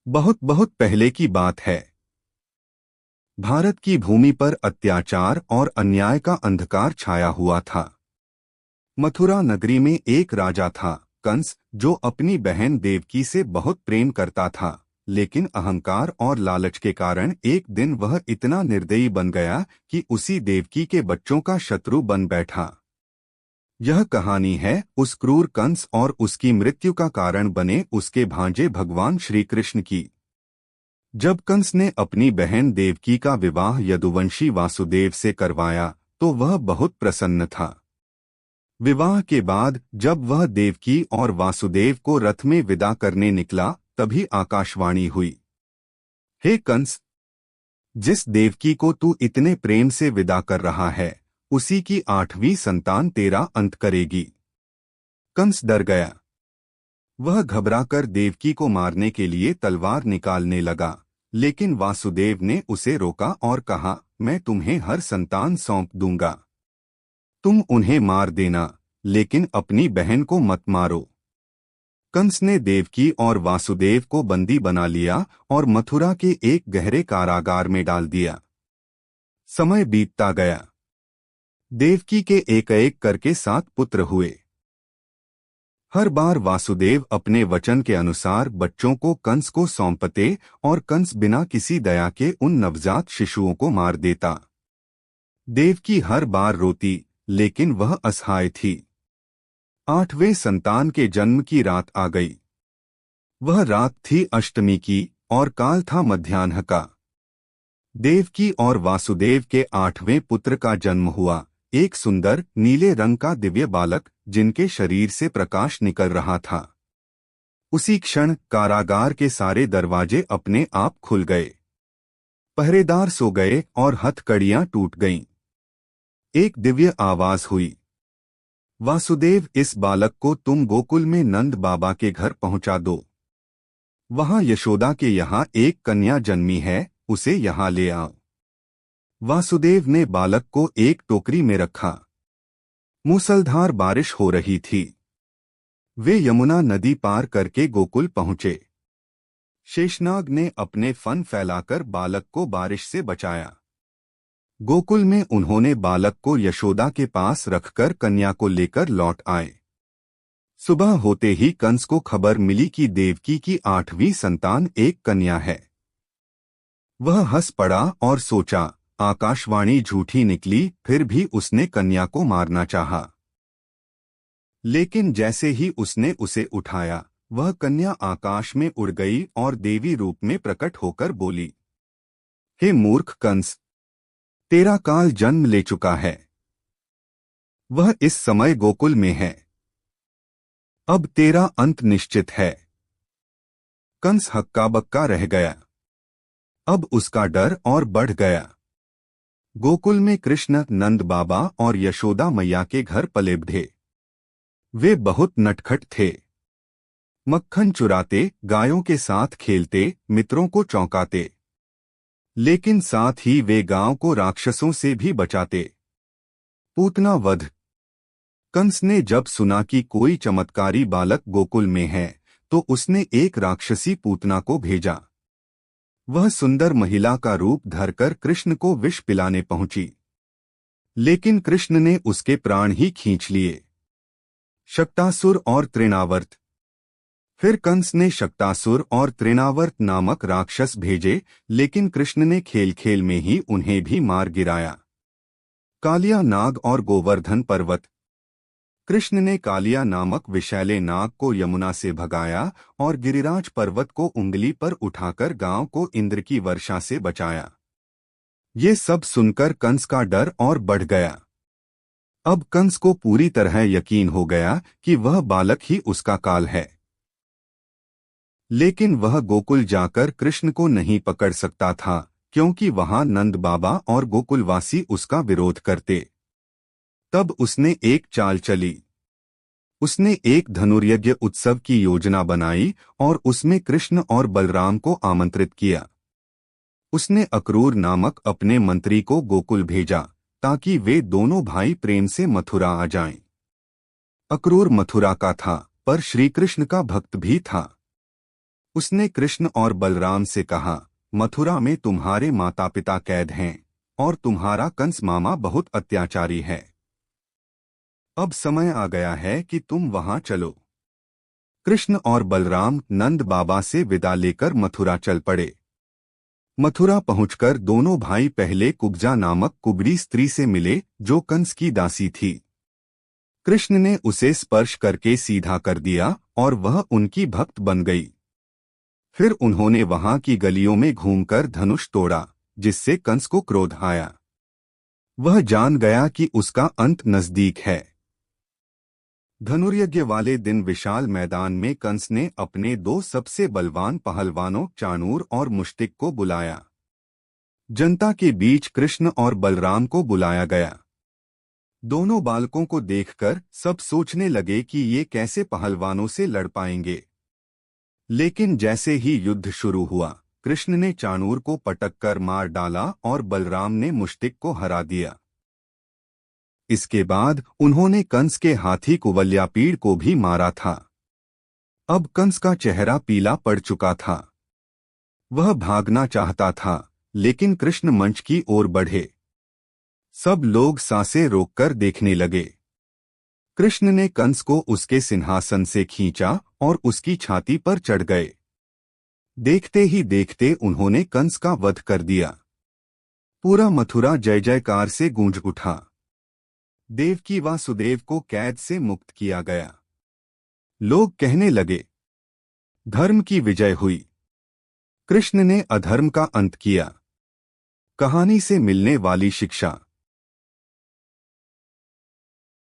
बहुत बहुत पहले की बात है। भारत की भूमि पर अत्याचार और अन्याय का अंधकार छाया हुआ था। मथुरा नगरी में एक राजा था, कंस, जो अपनी बहन देवकी से बहुत प्रेम करता था। लेकिन अहंकार और लालच के कारण एक दिन वह इतना निर्दयी बन गया कि उसी देवकी के बच्चों का शत्रु बन बैठा। यह कहानी है उस क्रूर कंस और उसकी मृत्यु का कारण बने उसके भांजे भगवान श्री कृष्ण की। जब कंस ने अपनी बहन देवकी का विवाह यदुवंशी वासुदेव से करवाया तो वह बहुत प्रसन्न था। विवाह के बाद जब वह देवकी और वासुदेव को रथ में विदा करने निकला, तभी आकाशवाणी हुई, हे कंस, जिस देवकी को तू इतने प्रेम से विदा कर रहा है, उसी की 8वीं संतान तेरा अंत करेगी। कंस डर गया। वह घबराकर देवकी को मारने के लिए तलवार निकालने लगा, लेकिन वासुदेव ने उसे रोका और कहा, मैं तुम्हें हर संतान सौंप दूंगा। तुम उन्हें मार देना, लेकिन अपनी बहन को मत मारो। कंस ने देवकी और वासुदेव को बंदी बना लिया और मथुरा के एक गहरे कारागार में डाल दिया। समय बीतता गया। देवकी के एक एक करके 7 पुत्र हुए। हर बार वासुदेव अपने वचन के अनुसार बच्चों को कंस को सौंपते और कंस बिना किसी दया के उन नवजात शिशुओं को मार देता। देवकी हर बार रोती, लेकिन वह असहाय थी। 8वें संतान के जन्म की रात आ गई। वह रात थी अष्टमी की और काल था मध्याह्न का। देवकी और वासुदेव के 8वें पुत्र का जन्म हुआ, एक सुंदर नीले रंग का दिव्य बालक जिनके शरीर से प्रकाश निकल रहा था। उसी क्षण कारागार के सारे दरवाजे अपने आप खुल गए। पहरेदार सो गए और हथकड़ियां टूट गईं। एक दिव्य आवाज हुई, वासुदेव, इस बालक को तुम गोकुल में नंद बाबा के घर पहुंचा दो। वहां यशोदा के यहाँ एक कन्या जन्मी है, उसे यहाँ ले आओ। वासुदेव ने बालक को एक टोकरी में रखा। मूसलधार बारिश हो रही थी। वे यमुना नदी पार करके गोकुल पहुंचे। शेषनाग ने अपने फन फैलाकर बालक को बारिश से बचाया। गोकुल में उन्होंने बालक को यशोदा के पास रखकर कन्या को लेकर लौट आए। सुबह होते ही कंस को खबर मिली कि देवकी की 8वीं संतान एक कन्या है। वह हंस पड़ा और सोचा, आकाशवाणी झूठी निकली, फिर भी उसने कन्या को मारना चाहा। लेकिन जैसे ही उसने उसे उठाया, वह कन्या आकाश में उड़ गई और देवी रूप में प्रकट होकर बोली, हे मूर्ख कंस, तेरा काल जन्म ले चुका है। वह इस समय गोकुल में है। अब तेरा अंत निश्चित है। कंस हक्का बक्का रह गया। अब उसका डर और बढ़ गया। गोकुल में कृष्ण, नंद बाबा और यशोदा मैया के घर पले बढ़े। वे बहुत नटखट थे। मक्खन चुराते, गायों के साथ खेलते, मित्रों को चौंकाते। लेकिन साथ ही वे गांव को राक्षसों से भी बचाते। पूतना वध। कंस ने जब सुना कि कोई चमत्कारी बालक गोकुल में है, तो उसने एक राक्षसी पूतना को भेजा। वह सुंदर महिला का रूप धरकर कृष्ण को विष पिलाने पहुंची, लेकिन कृष्ण ने उसके प्राण ही खींच लिए। शक्तासुर और तृणावर्त। फिर कंस ने शक्तासुर और तृणावर्त नामक राक्षस भेजे, लेकिन कृष्ण ने खेल खेल में ही उन्हें भी मार गिराया। कालिया नाग और गोवर्धन पर्वत। कृष्ण ने कालिया नामक विषैले नाग को यमुना से भगाया और गिरिराज पर्वत को उंगली पर उठाकर गांव को इंद्र की वर्षा से बचाया। ये सब सुनकर कंस का डर और बढ़ गया। अब कंस को पूरी तरह यकीन हो गया कि वह बालक ही उसका काल है। लेकिन वह गोकुल जाकर कृष्ण को नहीं पकड़ सकता था, क्योंकि वहां नंद बाबा और गोकुलवासी उसका विरोध करते। तब उसने एक चाल चली। उसने एक धनुर्यज्ञ उत्सव की योजना बनाई और उसमें कृष्ण और बलराम को आमंत्रित किया। उसने अक्रूर नामक अपने मंत्री को गोकुल भेजा, ताकि वे दोनों भाई प्रेम से मथुरा आ जाएं। अक्रूर मथुरा का था, पर श्रीकृष्ण का भक्त भी था। उसने कृष्ण और बलराम से कहा, मथुरा में तुम्हारे माता पिता कैद हैं और तुम्हारा कंस मामा बहुत अत्याचारी है। अब समय आ गया है कि तुम वहां चलो। कृष्ण और बलराम नंद बाबा से विदा लेकर मथुरा चल पड़े। मथुरा पहुंचकर दोनों भाई पहले कुब्जा नामक कुबड़ी स्त्री से मिले जो कंस की दासी थी। कृष्ण ने उसे स्पर्श करके सीधा कर दिया और वह उनकी भक्त बन गई। फिर उन्होंने वहां की गलियों में घूमकर धनुष तोड़ा, जिससे कंस को क्रोध आया। वह जान गया कि उसका अंत नजदीक है। धनुर्यज्ञ वाले दिन विशाल मैदान में कंस ने अपने दो सबसे बलवान पहलवानों चाणूर और मुष्टिक को बुलाया। जनता के बीच कृष्ण और बलराम को बुलाया गया। दोनों बालकों को देखकर सब सोचने लगे कि ये कैसे पहलवानों से लड़ पाएंगे। लेकिन जैसे ही युद्ध शुरू हुआ, कृष्ण ने चाणूर को पटककर मार डाला और बलराम ने मुष्टिक को हरा दिया। इसके बाद उन्होंने कंस के हाथी कुवलयापीड़ को भी मारा था। अब कंस का चेहरा पीला पड़ चुका था। वह भागना चाहता था, लेकिन कृष्ण मंच की ओर बढ़े। सब लोग सांसें रोककर देखने लगे। कृष्ण ने कंस को उसके सिंहासन से खींचा और उसकी छाती पर चढ़ गए। देखते ही देखते उन्होंने कंस का वध कर दिया। पूरा मथुरा जय जयकार से गूंज उठा। देवकी वासुदेव को कैद से मुक्त किया गया। लोग कहने लगे, धर्म की विजय हुई। कृष्ण ने अधर्म का अंत किया। कहानी से मिलने वाली शिक्षा।